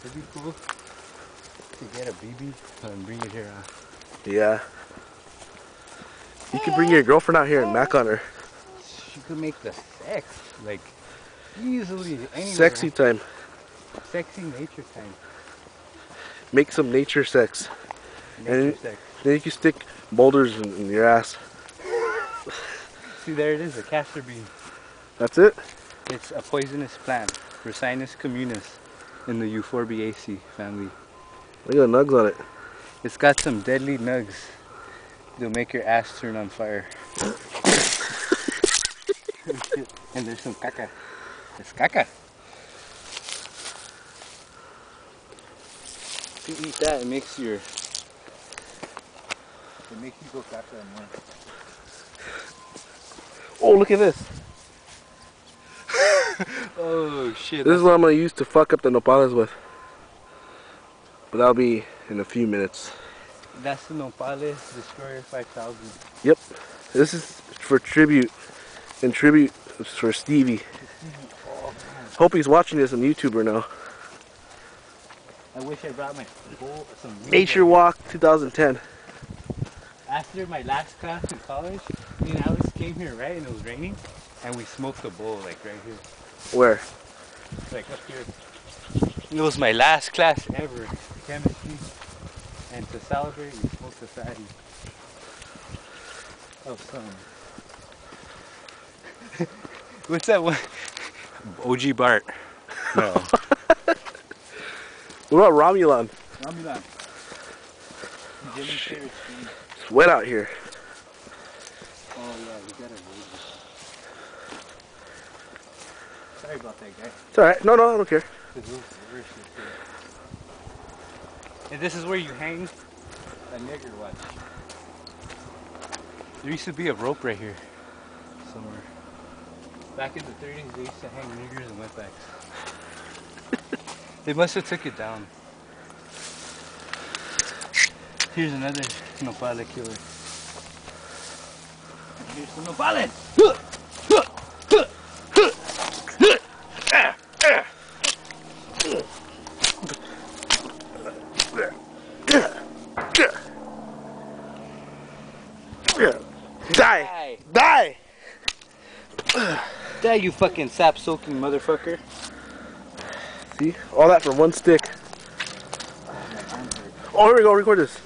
It'd be cool to get a BB and bring it here. Yeah. You could bring your girlfriend out here and mac on her. She could make the sex, like, easily anywhere. Sexy time. Sexy nature time. Make some nature sex. Nature sex. Then you can stick boulders in your ass. See, there it is, a castor bean. That's it? It's a poisonous plant, Ricinus communis, in the Euphorbiaceae family. Look at the nugs on it. It's got some deadly nugs. They'll make your ass turn on fire. And there's some caca. It's caca. If you eat that, it makes you go caca more. Oh, look at this. Oh shit. This is what I'm going to use to fuck up the nopales with. But that'll be in a few minutes. That's the Nopales Destroyer 5000. Yep. This is for tribute. In tribute for Stevie. Oh, hope he's watching this on YouTuber now. I wish I brought my some Nature Walk 2010. After my last class in college, me and Alex came here, right? And it was raining. And we smoked a bowl, like right here. Where? Like up here. It was my last class ever, chemistry. And to celebrate, we smoked a fatty of some. What's that one? OG Bart. No. What about Romulan? Romulan. It's wet out here. Oh yeah, we gotta road this. Sorry about that, guy. It's alright. No, I don't care. And this is where you hang a nigger watch. There used to be a rope right here somewhere. Back in the 30s, they used to hang niggers and wetbacks. They must have took it down. Here's another nopale killer. Here's the nopale! Die! Die! Die, you fucking sap-soaking motherfucker. See? All that for one stick. Oh, here we go. Record this.